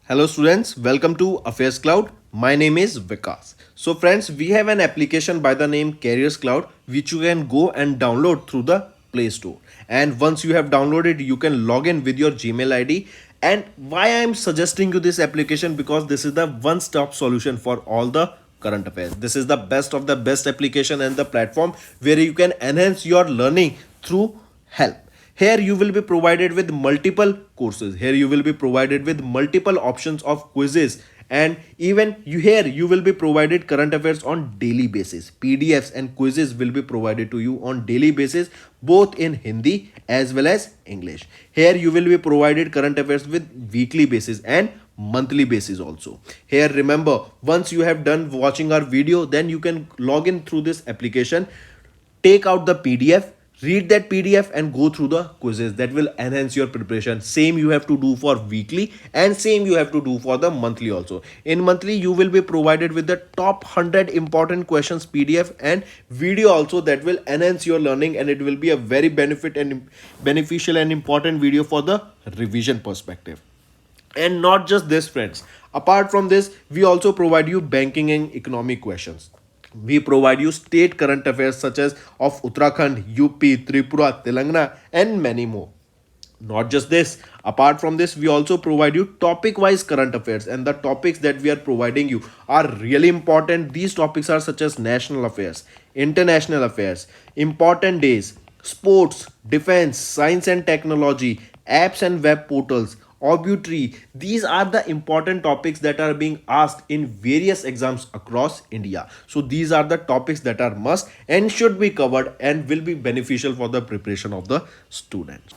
Hello students, welcome to AffairsCloud. My name is Vikas. So friends, we have an application by the name CarriersCloud which you can go and download through the Play Store. And once you have downloaded, you can log in with your Gmail ID. And why I am suggesting you this application, because this is the one-stop solution for all the current affairs. This is the best of the best application and the platform where you can enhance your learning through help. Here you will be provided with multiple courses. Here you will be provided with multiple options of quizzes, and even you will be provided current affairs on daily basis. PDFs and quizzes will be provided to you on daily basis, both in Hindi as well as English. Here you will be provided current affairs with weekly basis and monthly basis also. Here remember, once you have done watching our video, then you can log in through this application, take out the PDF, read that PDF and go through the quizzes. That will enhance your preparation. Same you have to do for weekly and same you have to do for the monthly also. In monthly you will be provided with the top 100 important questions PDF and video also, that will enhance your learning, and it will be a very beneficial and important video for the revision perspective. And not just this friends, apart from this we also provide you banking and economic questions. We provide you state current affairs such as of Uttarakhand, UP, Tripura, Telangana and many more. Not just this, apart from this we also provide you topic wise current affairs, and the topics that we are providing you are really important. These topics are such as national affairs, international affairs, important days, sports, defense, science and technology, apps and web portals, obituary. These are the important topics that are being asked in various exams across India. So these are the topics that are must and should be covered and will be beneficial for the preparation of the students.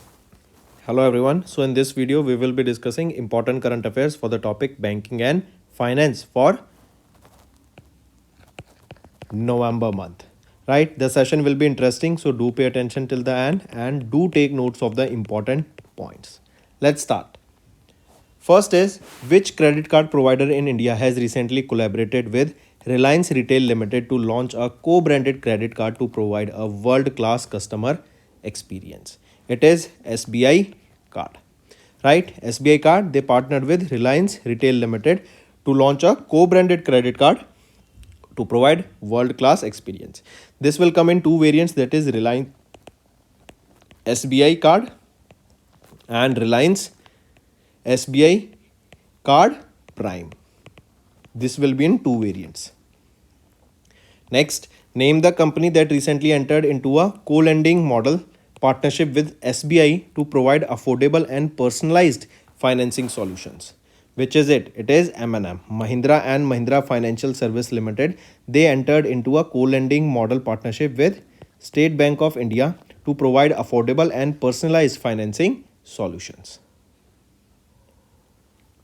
Hello everyone. So in this video we will be discussing important current affairs for the topic banking and finance for November month. Right? The session will be interesting, so do pay attention till the end and do take notes of the important points. Let's start. First is, which credit card provider in India has recently collaborated with Reliance Retail Limited to launch a co-branded credit card to provide a world-class customer experience? It is SBI card. Right? SBI card, they partnered with Reliance Retail Limited to launch a co-branded credit card to provide world-class experience. This will come in two variants, that is Reliance SBI card and Reliance SBI card Prime. This will be in two variants. Next, name the company that recently entered into a co-lending model partnership with SBI to provide affordable and personalized financing solutions. Which is it? It is M&M, Mahindra and Mahindra Financial Service Limited. They entered into a co-lending model partnership with State Bank of India to provide affordable and personalized financing solutions.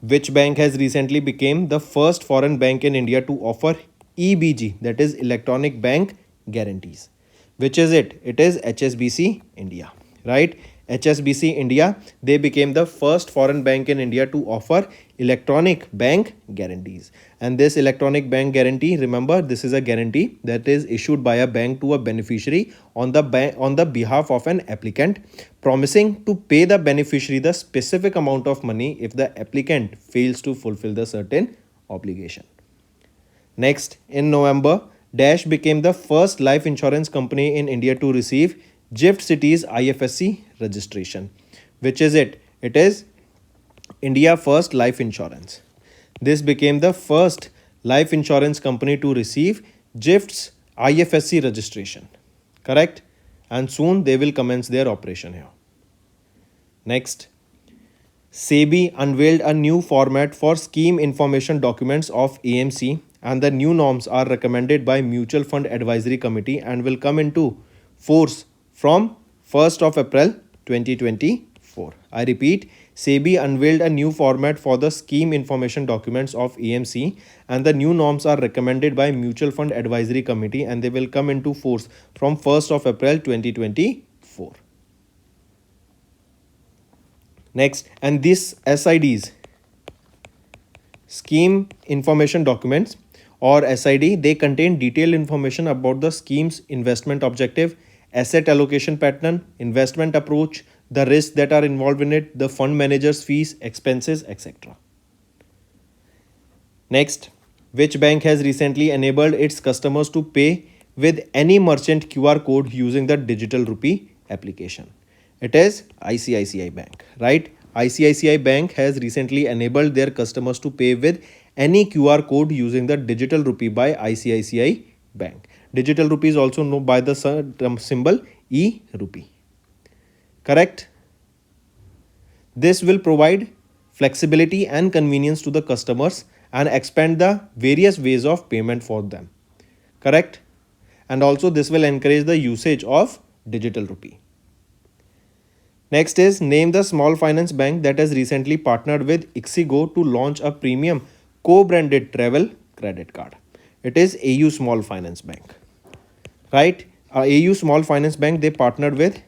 Which bank has recently become the first foreign bank in India to offer EBG, that is electronic bank guarantees? Which is it? It is HSBC India, right? HSBC India, they became the first foreign bank in India to offer electronic bank guarantees. And this electronic bank guarantee, remember, this is a guarantee that is issued by a bank to a beneficiary on the behalf of an applicant, promising to pay the beneficiary the specific amount of money if the applicant fails to fulfill the certain obligation. Next, in November, Dash became the first life insurance company in India to receive GIFT City's IFSC registration. Which is it? It is India First Life Insurance. This became the first life insurance company to receive GIFT's IFSC registration. Correct? And soon they will commence their operation here. Next, SEBI unveiled a new format for scheme information documents of AMC, and the new norms are recommended by Mutual Fund Advisory Committee and will come into force from 1st of April 2024. I repeat, SEBI unveiled a new format for the scheme information documents of AMC, and the new norms are recommended by Mutual Fund Advisory Committee and they will come into force from 1st of April 2024. Next, and these SIDs, scheme information documents or SID, they contain detailed information about the scheme's investment objective, asset allocation pattern, investment approach, the risks that are involved in it, the fund manager's fees, expenses, etc. Next, which bank has recently enabled its customers to pay with any merchant QR code using the digital rupee application? It is ICICI Bank, right? ICICI Bank has recently enabled their customers to pay with any QR code using the digital rupee by ICICI Bank. Digital rupee is also known by the symbol E rupee. Correct? This will provide flexibility and convenience to the customers and expand the various ways of payment for them. Correct? And also this will encourage the usage of digital rupee. Next is name the small finance bank that has recently partnered with Ixigo to launch a premium co-branded travel credit card. It is AU Small Finance Bank. Right? AU Small Finance Bank, they partnered with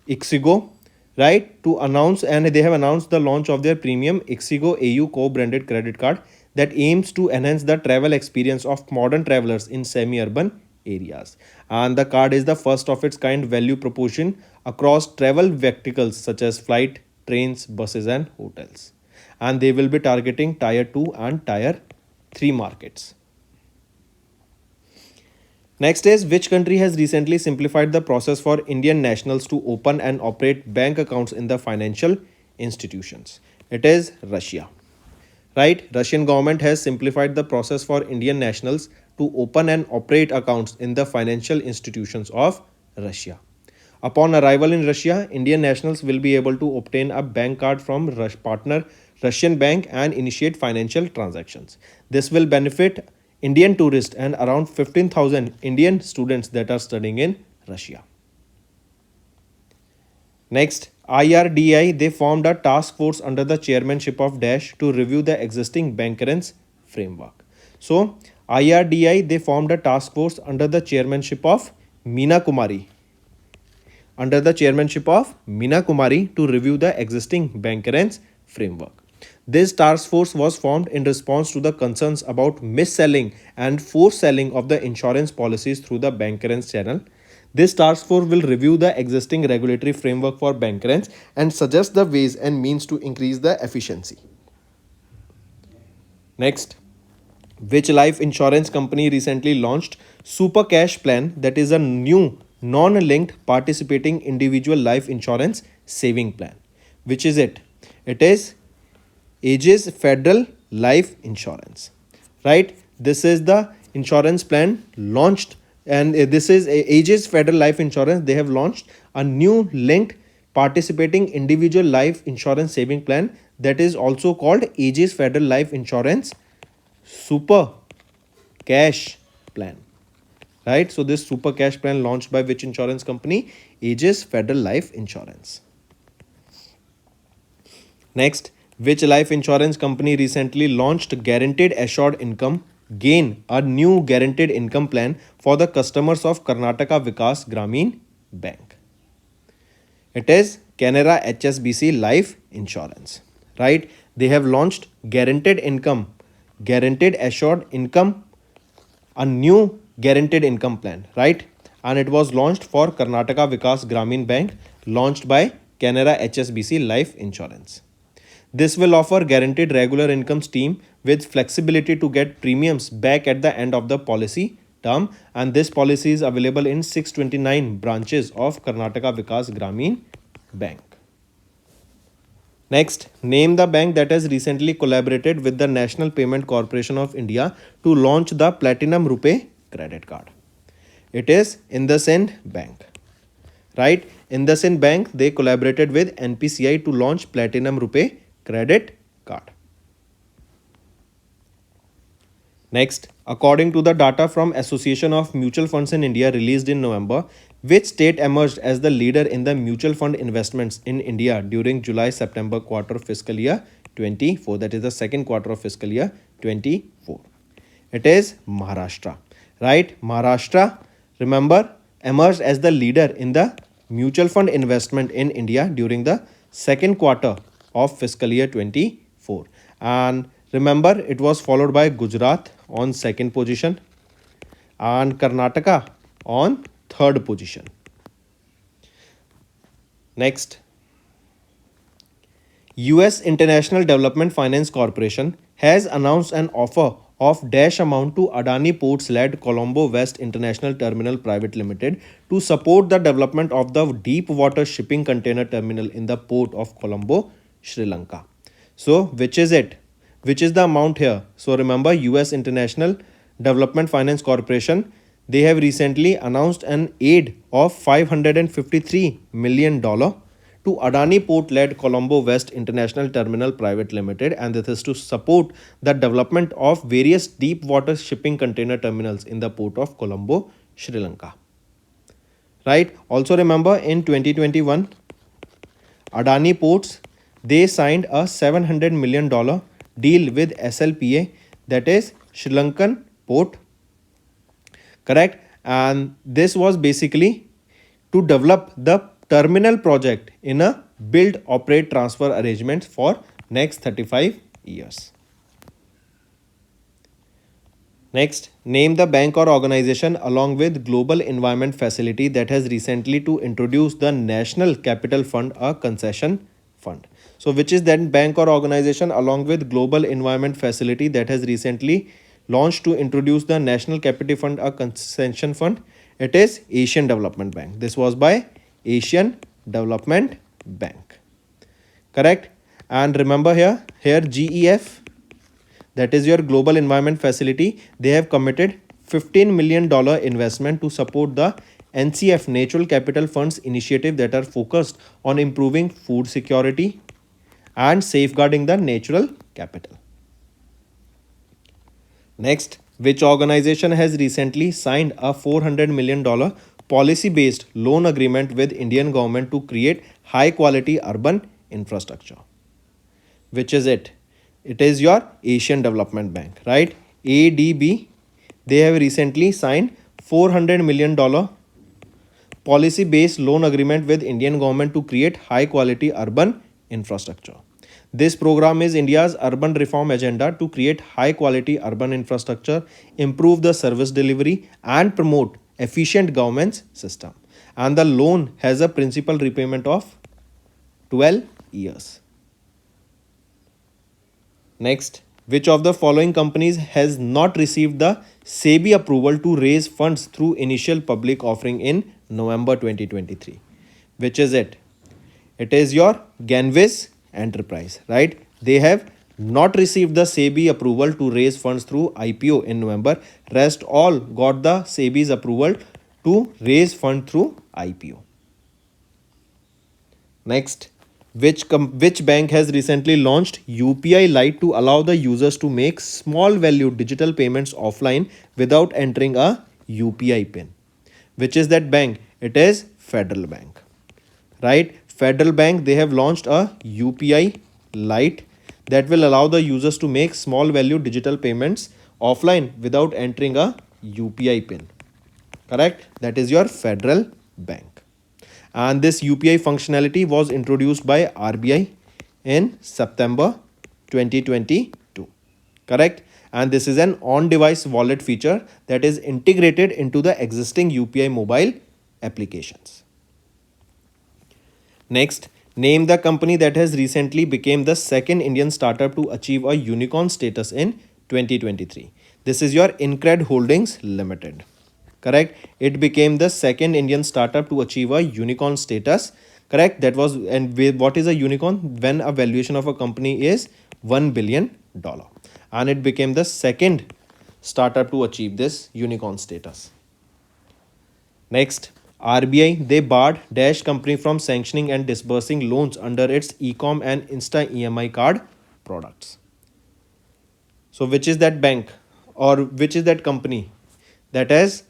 Ixigo, right, to announce, and they have announced the launch of their premium Ixigo AU co-branded credit card that aims to enhance the travel experience of modern travelers in semi-urban areas. And the card is the first of its kind value proposition across travel verticals such as flight, trains, buses, and hotels. And they will be targeting tier 2 and tier 3 markets. Next is which country has recently simplified the process for Indian nationals to open and operate bank accounts in the financial institutions? It is Russia. Right? Russian government has simplified the process for Indian nationals to open and operate accounts in the financial institutions of Russia. Upon arrival in Russia, Indian nationals will be able to obtain a bank card from partner Russian bank and initiate financial transactions. This will benefit Indian tourists and around 15,000 Indian students that are studying in Russia. Next, IRDI, they formed a task force under the chairmanship of Dash to review the existing bancassurance framework. So, IRDI, they formed a task force under the chairmanship of Meena Kumari. Under the chairmanship of Meena Kumari to review the existing bancassurance framework. This task force was formed in response to the concerns about mis-selling and forced selling of the insurance policies through the bancassurance channel. This task force will review the existing regulatory framework for bancassurance and suggest the ways and means to increase the efficiency. Next, which life insurance company recently launched Super Cash Plan, that is a new non-linked participating individual life insurance saving plan? Which is it? It is Aegis Federal Life Insurance, right? This is the insurance plan launched, and this is Aegis Federal Life Insurance. They have launched a new linked participating individual life insurance saving plan that is also called Aegis Federal Life Insurance Super Cash Plan, right? So this Super Cash Plan launched by which insurance company? Aegis Federal Life Insurance. Next, which life insurance company recently launched Guaranteed Assured Income Gain, a new guaranteed income plan for the customers of Karnataka Vikas Gramin Bank? It is Canara HSBC Life Insurance, right? They have launched Guaranteed Assured Income, a new guaranteed income plan, right? And it was launched for Karnataka Vikas Gramin Bank, launched by Canara HSBC Life Insurance. This will offer guaranteed regular income stream with flexibility to get premiums back at the end of the policy term, and this policy is available in 629 branches of Karnataka Vikas Gramin Bank. Next, name the bank that has recently collaborated with the National Payment Corporation of India to launch the Platinum Rupee credit card. It is IndusInd Bank, right? IndusInd Bank, they collaborated with NPCI to launch Platinum Rupee credit card. Next, according to the data from Association of Mutual Funds in India released in November, which state emerged as the leader in the mutual fund investments in India during July-September quarter fiscal year 24, that is the second quarter of fiscal year 24? It is Maharashtra, right? Maharashtra, remember, emerged as the leader in the mutual fund investment in India during the second quarter of fiscal year 24. And remember, it was followed by Gujarat on second position and Karnataka on third position. Next, US International Development Finance Corporation has announced an offer of dash amount to Adani Ports led Colombo West International Terminal Private Limited to support the development of the deep water shipping container terminal in the port of Colombo, Sri Lanka. So, which is it? Which is the amount here? So, remember US International Development Finance Corporation, they have recently announced an aid of $553 million to Adani Port-led Colombo West International Terminal Private Limited, and this is to support the development of various deep water shipping container terminals in the port of Colombo, Sri Lanka. Right? Also remember in 2021, Adani Ports, they signed a $700 million deal with SLPA, that is Sri Lankan Port, correct? And this was basically to develop the terminal project in a build, operate, transfer arrangement for next 35 years. Next, name the bank or organization along with Global Environment Facility that has recently to introduce the National Capital Fund, a concession fund. So which is that bank or organization along with Global Environment Facility that has recently launched to introduce the National Capital Fund, a concession fund? It is Asian Development Bank. This was by Asian Development Bank. Correct? And remember here GEF, that is your Global Environment Facility, they have committed $15 million investment to support the NCF Natural Capital Funds initiative that are focused on improving food security and safeguarding the natural capital. Next, which organization has recently signed a $400 million policy-based loan agreement with Indian government to create high-quality urban infrastructure? Which is it? It is your Asian Development Bank, right? ADB, they have recently signed $400 million policy-based loan agreement with Indian government to create high-quality urban infrastructure. This program is India's urban reform agenda to create high-quality urban infrastructure, improve the service delivery, and promote efficient governance system. And the loan has a principal repayment of 12 years. Next, which of the following companies has not received the SEBI approval to raise funds through initial public offering in November 2023? Which is it? It is your Ganvis Enterprise, right? They have not received the SEBI approval to raise funds through IPO in November. Rest all got the SEBI's approval to raise fund through IPO. Next, which bank has recently launched UPI Lite to allow the users to make small value digital payments offline without entering a UPI pin? Which is that bank? It is Federal Bank, right? Federal Bank, they have launched a UPI Lite that will allow the users to make small value digital payments offline without entering a UPI pin, correct? That is your Federal Bank. And this UPI functionality was introduced by RBI in September 2022, correct? And this is an on-device wallet feature that is integrated into the existing UPI mobile applications. Next, name the company that has recently become the second Indian startup to achieve a unicorn status in 2023. This is your Incred Holdings Limited. Correct? It became the second Indian startup to achieve a unicorn status. Correct? That was, and what is a unicorn? When a valuation of a company is $1 billion. And it became the second startup to achieve this unicorn status. Next, RBI, they barred Dash company from sanctioning and disbursing loans under its Ecom and Insta EMI card products. So which is that bank or which is that company that has,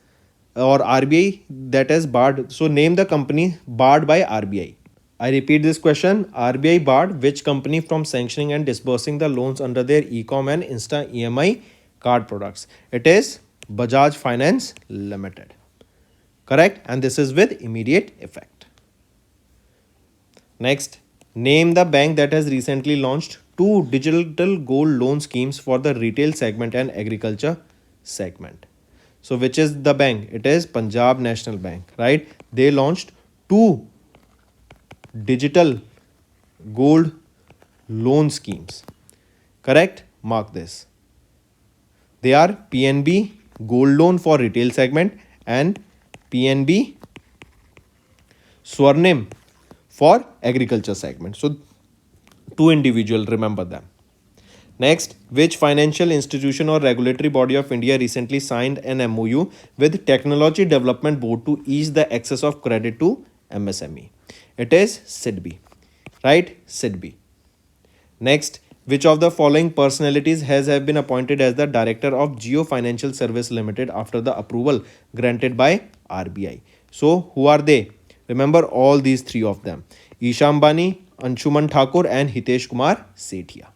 or RBI that has barred? So name the company barred by RBI. I repeat this question. RBI barred which company from sanctioning and disbursing the loans under their Ecom and Insta EMI card products? It is Bajaj Finance Limited. Correct? And this is with immediate effect. Next, name the bank that has recently launched 2 digital gold loan schemes for the retail segment and agriculture segment. So which is the bank? It is Punjab National Bank, right? They launched 2 digital gold loan schemes. Correct? Mark this. They are PNB gold loan for retail segment and PNB Swarnim for agriculture segment. So two individual, remember them. Next, which financial institution or regulatory body of India recently signed an MOU with Technology Development Board to ease the access of credit to MSME? It is SIDBI, right? SIDBI. Next, which of the following personalities have been appointed as the Director of Geo Financial Service Limited after the approval granted by RBI? So, who are they? Remember all these three of them. Isha Ambani, Anshuman Thakur and Hitesh Kumar Sethia.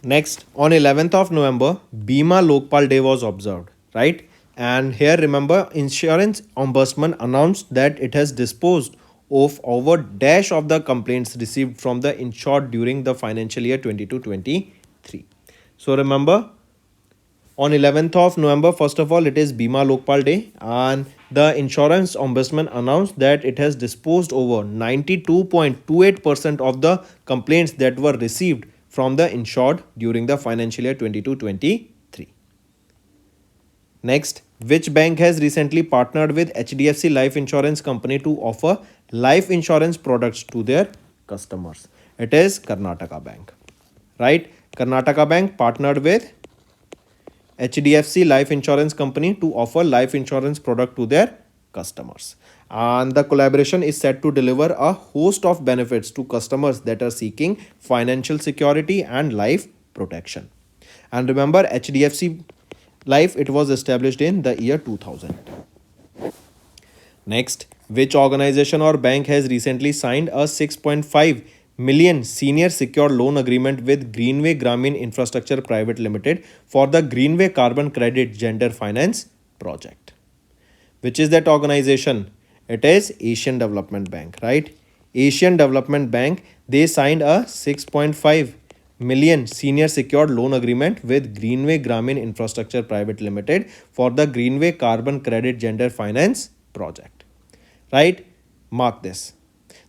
Next, on 11th of November, Bima Lokpal Day was observed, right? And here remember, Insurance Ombudsman announced that it has disposed of over dash of the complaints received from the insured during the financial year 22-23. So remember, on 11th of November, first of all, it is Bima Lokpal Day, and the Insurance Ombudsman announced that it has disposed over 92.28% of the complaints that were received from the insured during the financial year 22-23. Next, which bank has recently partnered with HDFC Life Insurance Company to offer life insurance products to their customers? It is Karnataka Bank, right? Karnataka Bank partnered with HDFC Life Insurance Company to offer life insurance product to their customers. And the collaboration is set to deliver a host of benefits to customers that are seeking financial security and life protection. And remember, HDFC Life, it was established in the year 2000. Next, which organization or bank has recently signed a 6.5 million senior secured loan agreement with Greenway Gramin Infrastructure Private Limited for the Greenway Carbon Credit Gender Finance project? Which is that organization? It is Asian Development Bank, right? Asian Development Bank, they signed a 6.5 million senior secured loan agreement with Greenway Gramin Infrastructure Private Limited for the Greenway Carbon Credit Gender Finance project, right? Mark this.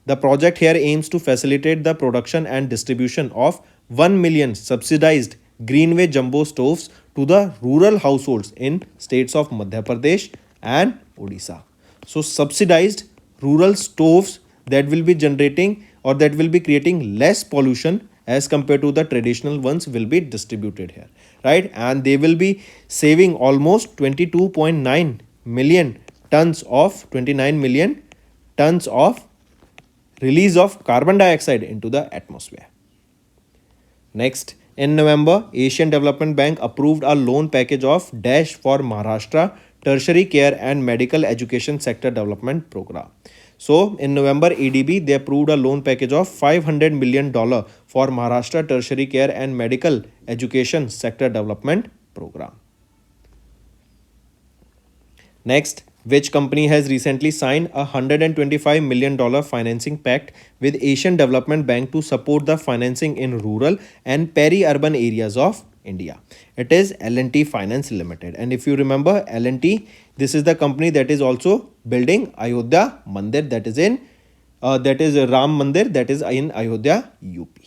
The project here aims to facilitate the production and distribution of 1 million subsidized Greenway jumbo stoves to the rural households in states of Madhya Pradesh and Odisha. So subsidized rural stoves that will be generating or that will be creating less pollution as compared to the traditional ones will be distributed here, right? And they will be saving almost 29 million tons of release of carbon dioxide into the atmosphere. Next, in November, Asian Development Bank approved a loan package of dash for Maharashtra Tertiary Care and Medical Education Sector Development Program. So, in November, ADB, they approved a loan package of $500 million for Maharashtra Tertiary Care and Medical Education Sector Development Program. Next, which company has recently signed a $125 million financing pact with Asian Development Bank to support the financing in rural and peri-urban areas of India? It is L&T Finance Limited. And if you remember, L&T, this is the company that is also building Ayodhya Mandir, that is Ram Mandir, that is in Ayodhya, UP.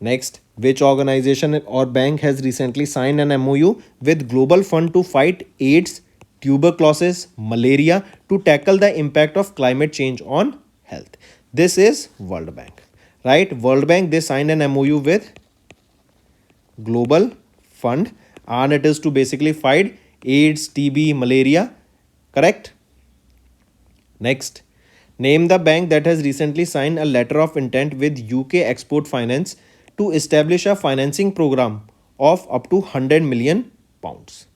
Next, which organization or bank has recently signed an MOU with Global Fund to fight AIDS, tuberculosis, malaria to tackle the impact of climate change on health? This is World Bank, right? World Bank, they signed an MOU with Global Fund and it is to basically fight AIDS, TB, malaria, correct? Next, name the bank that has recently signed a letter of intent with UK Export Finance to establish a financing program of up to 100 million pounds.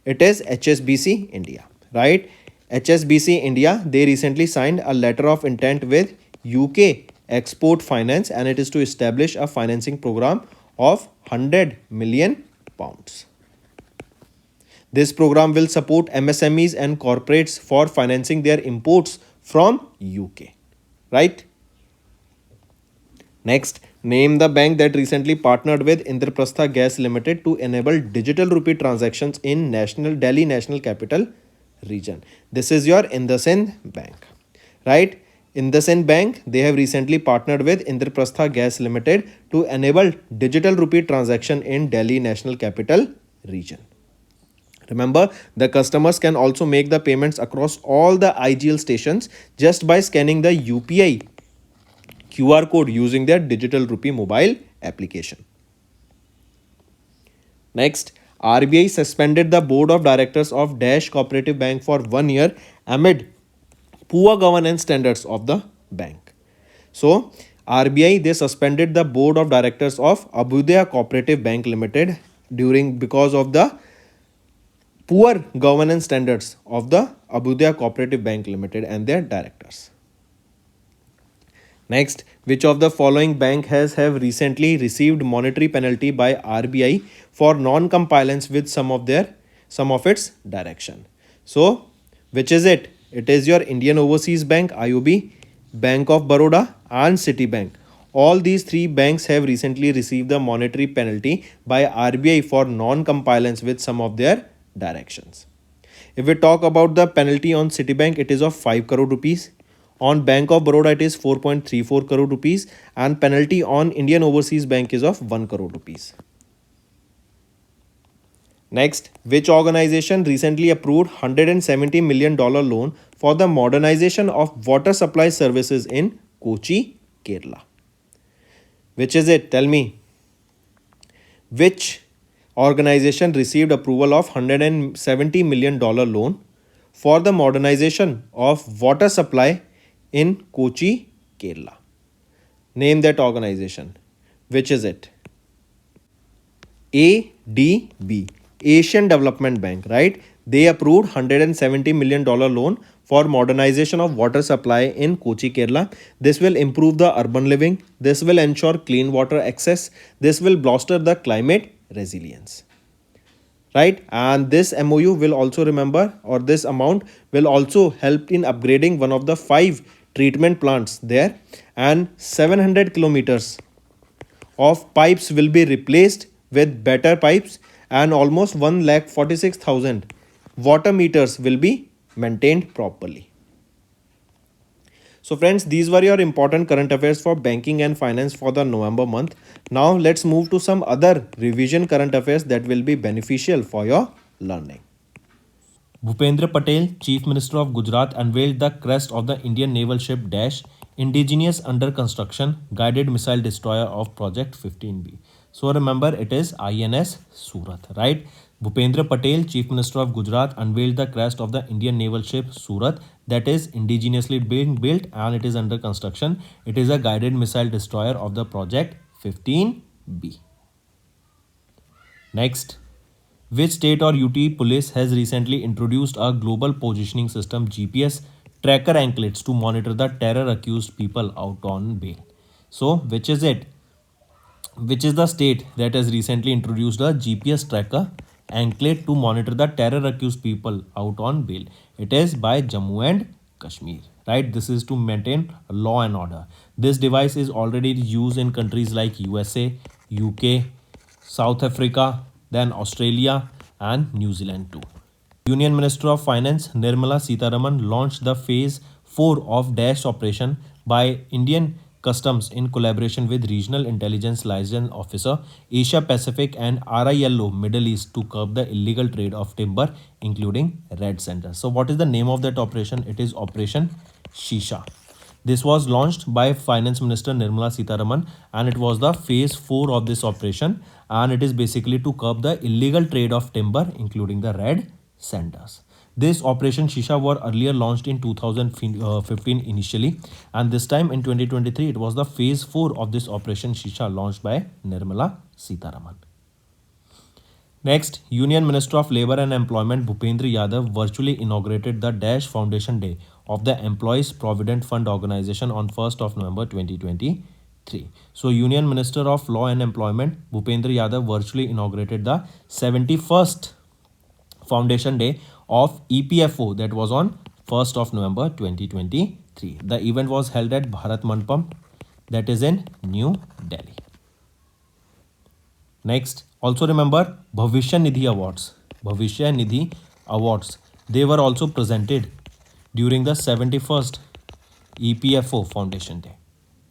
It is HSBC India, right? HSBC India, they recently signed a letter of intent with UK Export Finance and it is to establish a financing program of 100 million pounds. This program will support MSMEs and corporates for financing their imports from UK, right? Next, name the bank that recently partnered with Indraprastha Gas Limited to enable digital rupee transactions in Delhi National Capital Region. This is your IndusInd Bank, right? IndusInd Bank, they have recently partnered with Indraprastha Gas Limited to enable digital rupee transaction in Delhi National Capital Region. Remember, the customers can also make the payments across all the IGL stations just by scanning the UPI QR code using their digital rupee mobile application. Next, RBI suspended the board of directors of Dash Cooperative Bank for 1 year amid poor governance standards of the bank. So, RBI, they suspended the board of directors of Abhyudaya Cooperative Bank Limited because of the poor governance standards of the Abhyudaya Cooperative Bank Limited and their directors. Next, which of the following bank has have recently received monetary penalty by RBI for non-compliance with some of its direction? So, which is it? It is your Indian Overseas Bank (IOB), Bank of Baroda, and Citibank. All these three banks have recently received the monetary penalty by RBI for non-compliance with some of their directions. If we talk about the penalty on Citibank, it is of 5 crore rupees. On Bank of Baroda, it is 4.34 crore rupees, and penalty on Indian Overseas Bank is of 1 crore rupees. Next, which organization recently approved $170 million loan for the modernization of water supply services in Kochi, Kerala? Which is it? Tell me. Which organization received approval of $170 million loan for the modernization of water supply in Kochi, Kerala? Name that organization. Which is it? ADB, Asian Development Bank, right? They approved $170 million loan for modernization of water supply in Kochi, Kerala. This will improve the urban living. This will ensure clean water access. This will bolster the climate resilience. Right? And this MOU will also this amount will also help in upgrading one of the 5 treatment plants there, and 700 kilometers of pipes will be replaced with better pipes, and almost 1,46,000 water meters will be maintained properly. So friends, these were your important current affairs for banking and finance for the November month. Now let's move to some other revision current affairs that will be beneficial for your learning. Bhupendra Patel, Chief Minister of Gujarat, unveiled the crest of the Indian naval ship Dash, indigenous under construction guided missile destroyer of Project 15B. So remember, it is INS Surat, right? Bhupendra Patel, Chief Minister of Gujarat, unveiled the crest of the Indian naval ship Surat that is indigenously being built and it is under construction. It is a guided missile destroyer of the Project 15B. Next, which state or UT police has recently introduced a global positioning system GPS tracker anklets to monitor the terror accused people out on bail? So, which is it? Which is the state that has recently introduced a GPS tracker anklet to monitor the terror accused people out on bail? It is by Jammu and Kashmir, right? This is to maintain law and order. This device is already used in countries like USA, UK, South Africa, then Australia and New Zealand too. Union Minister of Finance Nirmala Sitharaman launched the Phase 4 of Dash operation by Indian Customs in collaboration with Regional Intelligence Liaison Officer, Asia Pacific and RILO Middle East to curb the illegal trade of timber, including red sand. So what is the name of that operation? It is Operation Shisha. This was launched by Finance Minister Nirmala Sitharaman and it was the Phase 4 of this operation, and it is basically to curb the illegal trade of timber, including the red sanders. This Operation Shisha were earlier launched in 2015 initially, and this time in 2023 it was the Phase 4 of this Operation Shisha launched by Nirmala Sitharaman. Next, Union Minister of Labour and Employment Bhupendra Yadav virtually inaugurated the Dash Foundation Day of the Employees Provident Fund Organization on 1st of November 2023. So, Union Minister of Law and Employment Bhupendra Yadav virtually inaugurated the 71st Foundation Day of EPFO that was on 1st of November 2023. The event was held at Bharat Mandapam, that is in New Delhi. Next, also remember Bhavishya Nidhi Awards. Bhavishya Nidhi Awards, they were also presented during the 71st EPFO Foundation Day.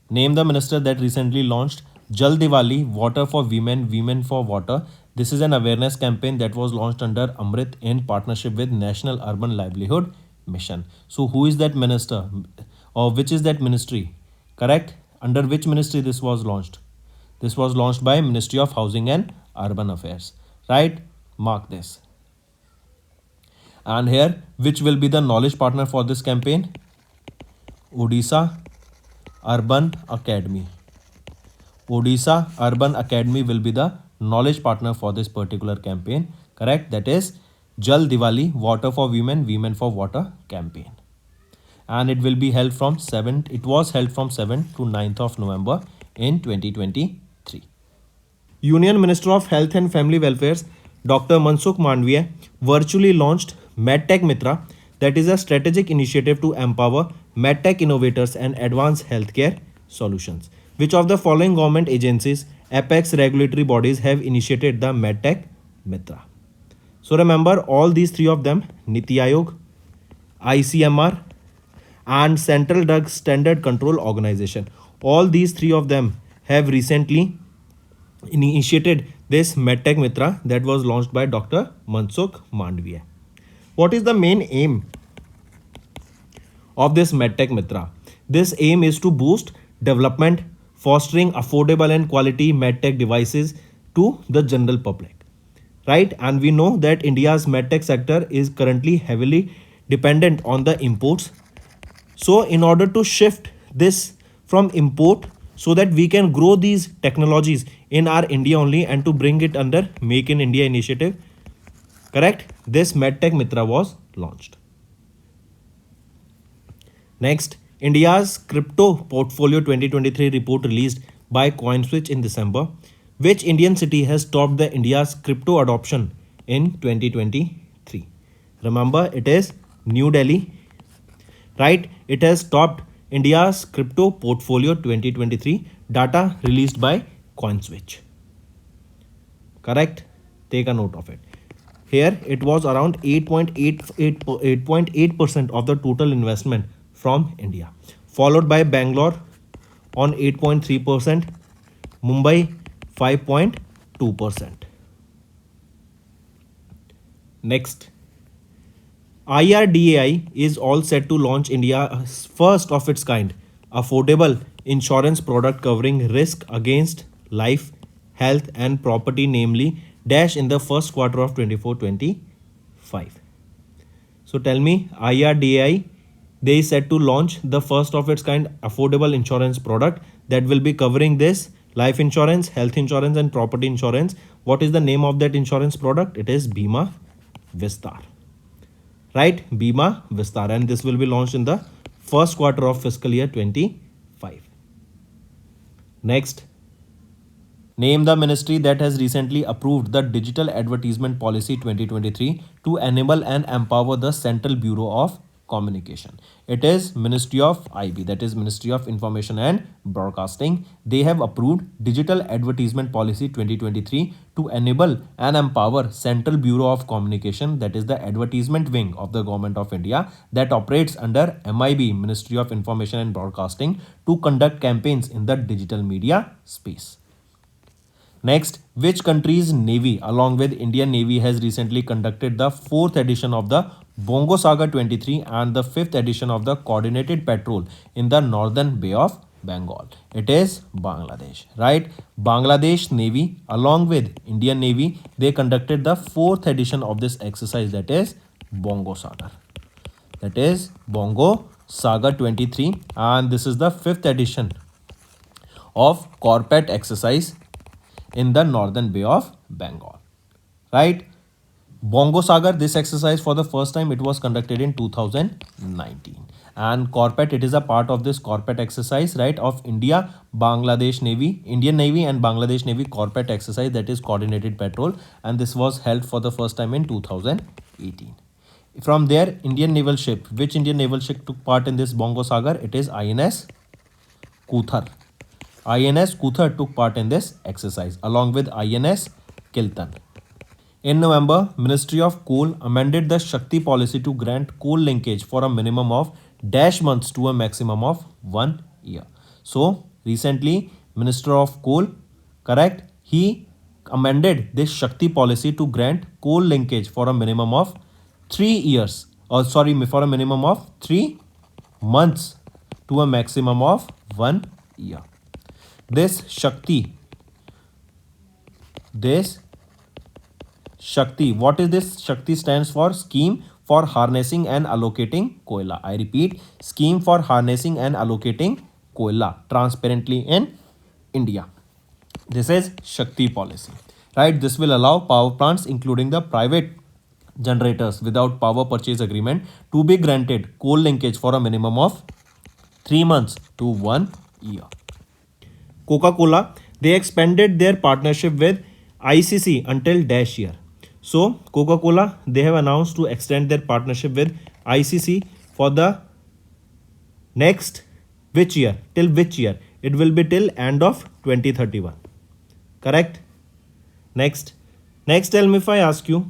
Name the minister that recently launched Jal Diwali, Water for Women, Women for Water. This is an awareness campaign that was launched under Amrit in partnership with National Urban Livelihood Mission. So, who is that minister, or which is that ministry? Correct? Under which ministry this was launched? This was launched by Ministry of Housing and Urban Affairs. Right? Mark this. And here, which will be the knowledge partner for this campaign? Odisha Urban Academy. Odisha Urban Academy will be the knowledge partner for this particular campaign. Correct? That is Jal Diwali, Water for Women, Women for Water campaign. And it will be held from 7th, it was held from 7th to 9th of November in 2023. Union Minister of Health and Family Welfare, Dr. Mansukh Mandviya, virtually launched MedTech Mitra, that is a strategic initiative to empower MedTech innovators and advance healthcare solutions. Which of the following government agencies, apex regulatory bodies have initiated the MedTech Mitra? So remember all these three of them, Niti Aayog, ICMR and Central Drug Standard Control Organization. All these three of them have recently initiated this MedTech Mitra that was launched by Dr. Mansukh Mandviya. What is the main aim of this MedTech Mitra? This aim is to boost development, fostering affordable and quality MedTech devices to the general public. Right? And we know that India's MedTech sector is currently heavily dependent on the imports. So in order to shift this from import so that we can grow these technologies in our India only and to bring it under Make in India initiative, correct? This MedTech Mitra was launched. Next, India's Crypto Portfolio 2023 report released by CoinSwitch in December. Which Indian city has topped the India's crypto adoption in 2023? Remember, it is New Delhi. Right? It has topped India's Crypto Portfolio 2023 data released by CoinSwitch. Correct? Take a note of it. Here it was around 8.8% of the total investment from India, followed by Bangalore on 8.3%, Mumbai 5.2%. Next, IRDAI is all set to launch India's first of its kind affordable insurance product covering risk against life, health and property, namely dash in the first quarter of 24-25. So tell me, IRDAI, they is set to launch the first of its kind affordable insurance product that will be covering this life insurance, health insurance and property insurance. What is the name of that insurance product? It is Bima Vistar. Right? Bima Vistar, and this will be launched in the first quarter of fiscal year 25. Next, name the ministry that has recently approved the Digital Advertisement Policy 2023 to enable and empower the Central Bureau of Communication. It is Ministry of IB, that is Ministry of Information and Broadcasting. They have approved Digital Advertisement Policy 2023 to enable and empower Central Bureau of Communication, that is the advertisement wing of the Government of India that operates under MIB, Ministry of Information and Broadcasting, to conduct campaigns in the digital media space. Next, which country's Navy along with Indian Navy has recently conducted the 4th edition of the Bongo Saga 23 and the 5th edition of the Coordinated Patrol in the Northern Bay of Bengal? It is Bangladesh, right? Bangladesh Navy along with Indian Navy, they conducted the 4th edition of this exercise, that is Bongo Saga. That is Bongo Saga 23, and this is the 5th edition of Corpet exercise in the Northern Bay of Bengal, right? Bongo Sagar, this exercise for the first time it was conducted in 2019, and Corpet, it is a part of this Corpet exercise, right, of India, Bangladesh Navy, Indian Navy and Bangladesh Navy Corpet exercise, that is Coordinated Patrol, and this was held for the first time in 2018. From there, Indian naval ship, which Indian naval ship took part in this Bongo Sagar? It is INS Kuthar. INS Kuthar took part in this exercise along with INS Kiltan. In November, Ministry of Coal amended the Shakti policy to grant coal linkage for a minimum of dash months to a maximum of 1 year. So recently, Minister of Coal, correct, he amended this Shakti policy to grant coal linkage for a minimum of 3 years, or sorry, for a minimum of 3 months to a maximum of 1 year. This this Shakti. What is this? Shakti stands for Scheme for Harnessing and Allocating Koila. I repeat, Scheme for Harnessing and Allocating Koila transparently in India. This is Shakti policy, right? This will allow power plants, including the private generators without power purchase agreement, to be granted coal linkage for a minimum of 3 months to 1 year. Coca-Cola, they expanded their partnership with ICC until dash year. So Coca-Cola, they have announced to extend their partnership with ICC for the next which year? Till which year? It will be till end of 2031. Correct? Next. Next, tell me if I ask you,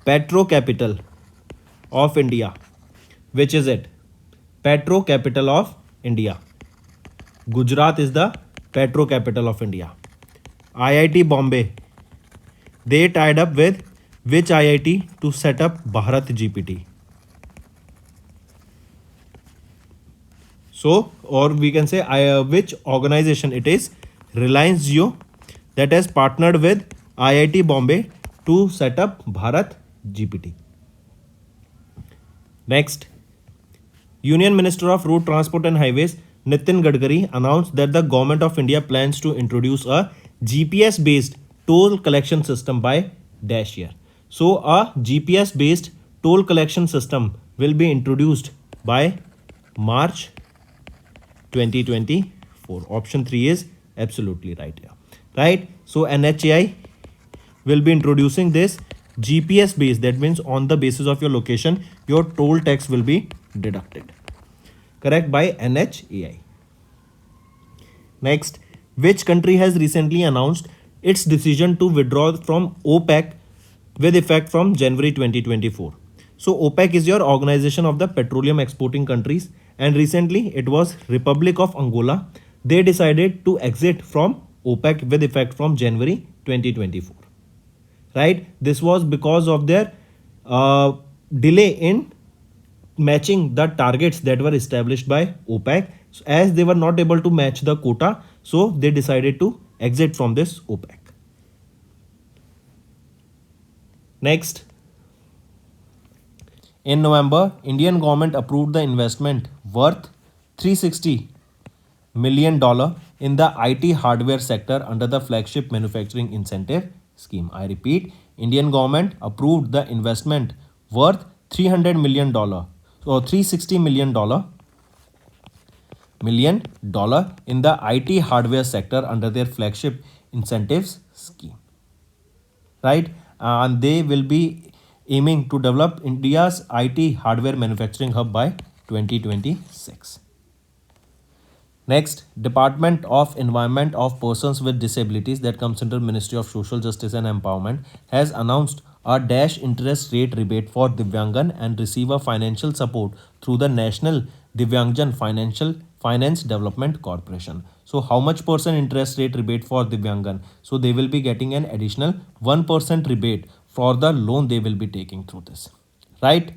petro capital of India. Which is it? Petro capital of India. Gujarat is the petro capital of India. IIT Bombay, they tied up with which IIT to set up Bharat GPT? So, or we can say which organization it is? Reliance Jio, that has partnered with IIT Bombay to set up Bharat GPT. Next, Union Minister of Road Transport and Highways Nitin Gadkari announced that the Government of India plans to introduce a GPS based toll collection system by dash year. So a GPS based toll collection system will be introduced by March 2024. Option 3 is absolutely right here. Right? So NHAI will be introducing this GPS based, that means on the basis of your location, your toll tax will be deducted. Correct, by NHAI. Next, which country has recently announced its decision to withdraw from OPEC with effect from January 2024? So OPEC is your organization of the petroleum exporting countries, and recently it was Republic of Angola. They decided to exit from OPEC with effect from January 2024. Right? This was because of their delay in matching the targets that were established by OPEC. So as they were not able to match the quota, so they decided to exit from this OPEC. Next, in November, Indian government approved the investment worth $360 million in the IT hardware sector under the flagship manufacturing incentive scheme. I repeat, Indian government approved the investment worth $300 million or $360 million in the IT hardware sector under their flagship incentives scheme. Right? And they will be aiming to develop India's IT hardware manufacturing hub by 2026. Next, Department of Environment of Persons with Disabilities, that comes under Ministry of Social Justice and Empowerment, has announced a dash interest rate rebate for Divyangan and receive a financial support through the National Divyangjan Finance Development Corporation. So how much percent interest rate rebate for Divyangan? So they will be getting an additional 1% rebate for the loan they will be taking through this. Right?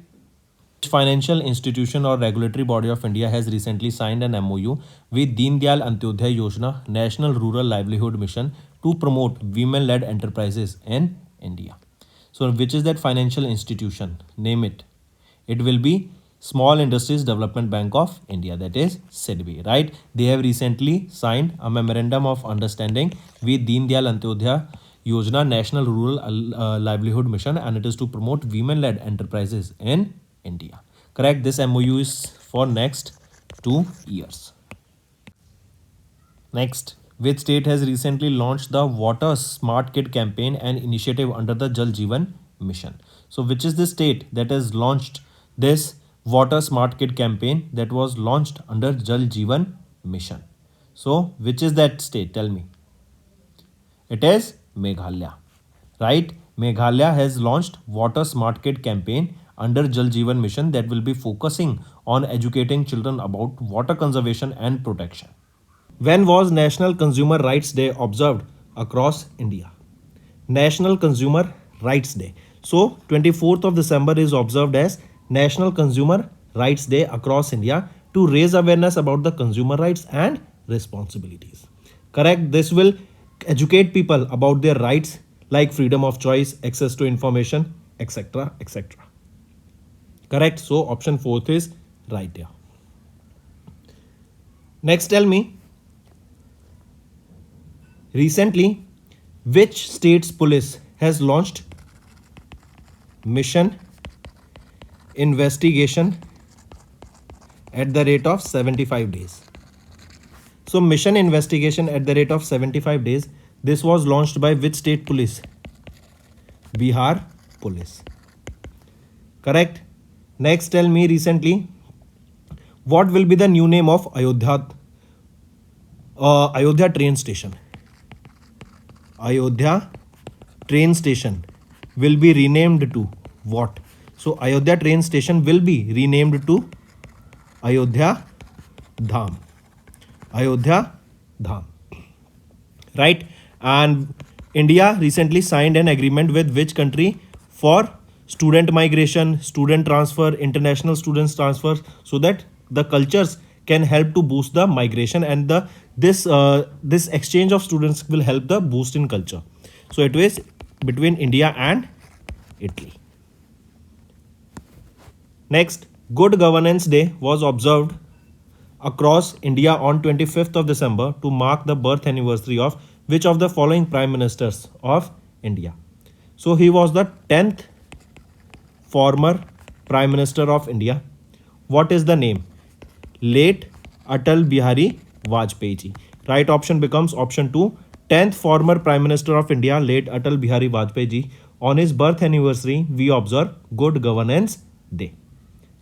Financial institution or regulatory body of India has recently signed an MOU with Deen Dayal Antyodaya Yojana National Rural Livelihood Mission to promote women-led enterprises in India. So which is that financial institution? Name it. It will be Small Industries Development Bank of India, that is SIDBI, right? They have recently signed a memorandum of understanding with Deen Dayal Antyodaya Yojana National Rural Livelihood Mission, and it is to promote women-led enterprises in India. Correct? This MOU is for next 2 years. Next, which state has recently launched the Water Smart Kid campaign and initiative under the Jal Jeevan Mission? So which is the state that has launched this Water Smart Kid campaign that was launched under Jal Jeevan Mission? So which is that state? Tell me. It is Meghalaya. Right? Meghalaya has launched Water Smart Kid campaign under Jal Jeevan Mission that will be focusing on educating children about water conservation and protection. When was National Consumer Rights Day observed across India? National Consumer Rights Day. So, 24th of December is observed as National Consumer Rights Day across India to raise awareness about the consumer rights and responsibilities. Correct? This will educate people about their rights like freedom of choice, access to information, etc. etc. Correct? So, option 4th is right here. Next, tell me, recently, which state's police has launched mission investigation at the rate of 75 days? So, mission investigation at the rate of 75 days, this was launched by which state police? Bihar police. Correct? Next, tell me, recently, what will be the new name of Ayodhya train station? Ayodhya train station will be renamed to what? So, Ayodhya train station will be renamed to Ayodhya Dham. Ayodhya Dham. Right? And India recently signed an agreement with which country for student migration, student transfer, international students transfer, so that the cultures can help to boost the migration, and this exchange of students will help the boost in culture. So it was between India and Italy. Next, Good Governance Day was observed across India on 25th of December to mark the birth anniversary of which of the following prime ministers of India? So he was the 10th former prime minister of India. What is the name? Late Atal Bihari Vajpayee ji. Right option becomes option 2. 10th former prime minister of India, late Atal Bihari Vajpayee ji. On his birth anniversary, we observe Good Governance Day.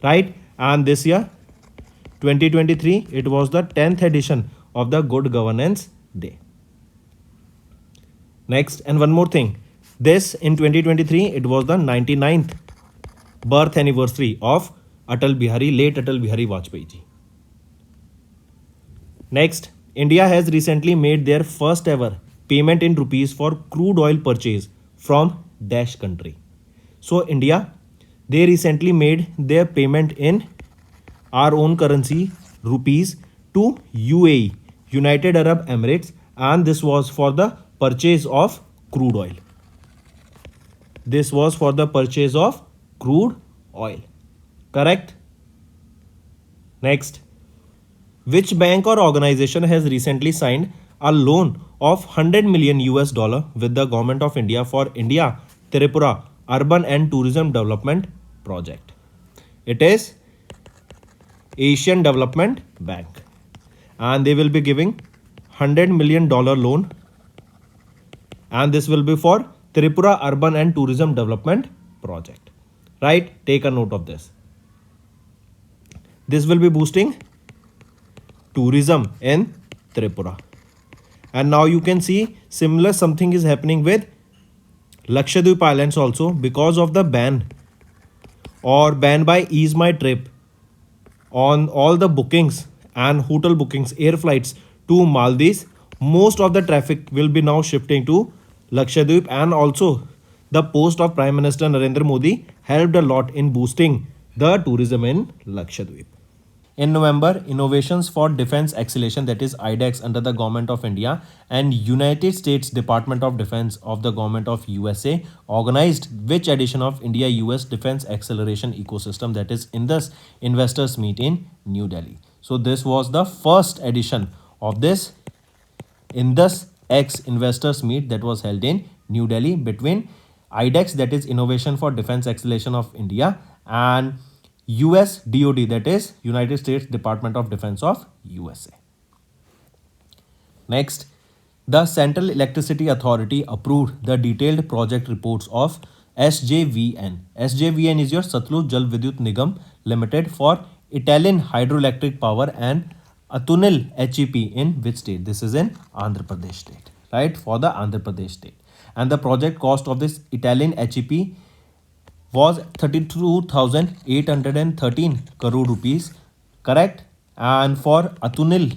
Right? And this year, 2023, it was the 10th edition of the Good Governance Day. Next, and one more thing. This in 2023, it was the 99th birth anniversary of late Atal Bihari Vajpayee ji. Next, India has recently made their first ever payment in rupees for crude oil purchase from dash country. So India, they recently made their payment in our own currency, rupees, to UAE, United Arab Emirates, and this was for the purchase of crude oil. This was for the purchase of crude oil. Correct? Next, which bank or organization has recently signed a loan of 100 million US dollar with the government of India for India Tripura Urban and Tourism Development Project? It is Asian Development Bank, and they will be giving $100 million loan, and this will be for Tripura Urban and Tourism Development Project. Right? Take a note of this. This will be boosting tourism in Tripura. And now you can see similar something is happening with Lakshadweep Islands also, because of the ban by Ease My Trip on all the bookings and hotel bookings, air flights to Maldives. Most of the traffic will be now shifting to Lakshadweep, and also the post of Prime Minister Narendra Modi helped a lot in boosting the tourism in Lakshadweep. In November, Innovations for Defense Acceleration, that is IDEX, under the Government of India and United States Department of Defense of the Government of USA organized which edition of India-US Defense Acceleration Ecosystem, that is Indus Investors Meet in New Delhi. So this was the first edition of this Indus X Investors Meet that was held in New Delhi between IDEX, that is Innovation for Defense Acceleration of India, and US DoD, that is United States Department of Defense of USA. Next, the Central Electricity Authority approved the detailed project reports of SJVN. SJVN is your Satluj Jal Vidyut Nigam Limited for Italian Hydroelectric Power and Atunil HEP in which state? This is in Andhra Pradesh state, right? For the Andhra Pradesh state. and the project cost of this Italian HEP was 32,813 crore rupees, correct? And for Atunil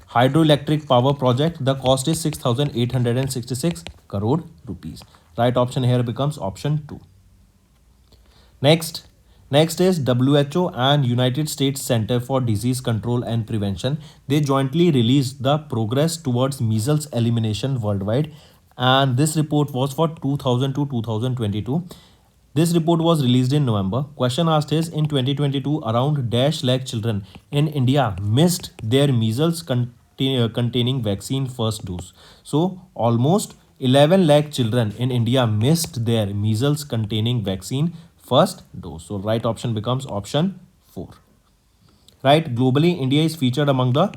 hydroelectric power project, the cost is 6,866 crore rupees. Right option here becomes option 2. Next, next is WHO and United States Center for Disease Control and Prevention. They jointly released the progress towards measles elimination worldwide, and this report was for 2000 to 2022. This report was released in November. Question asked is, in 2022, around dash lakh children in India missed their measles containing vaccine first dose. So almost 11 lakh children in India missed their measles containing vaccine first dose. So right option becomes option 4. Right, globally India is featured among the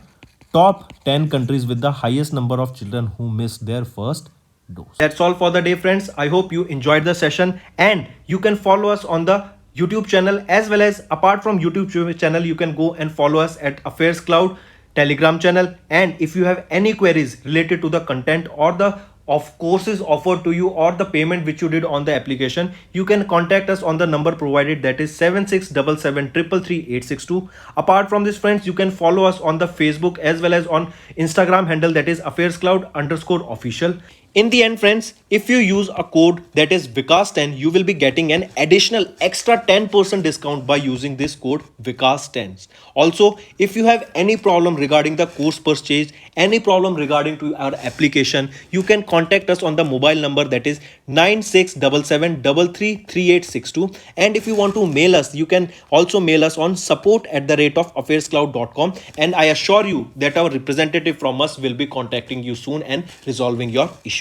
top 10 countries with the highest number of children who missed their first dose. That's all for the day, friends. I hope you enjoyed the session, and you can follow us on the YouTube channel, as well as apart from YouTube channel, you can go and follow us at AffairsCloud Telegram channel. And if you have any queries related to the content or the of courses offered to you or the payment which you did on the application, you can contact us on the number provided, that is 7677333862. Apart from this, friends, you can follow us on the Facebook as well as on Instagram handle, that is AffairsCloud_official. In the end, friends, if you use a code that is VICAS10, you will be getting an additional extra 10% discount by using this code VICAS10. Also, if you have any problem regarding the course purchase, any problem regarding to our application, you can contact us on the mobile number, that is 9677333862. And if you want to mail us, you can also mail us on support@affairscloud.com, and I assure you that our representative from us will be contacting you soon and resolving your issue.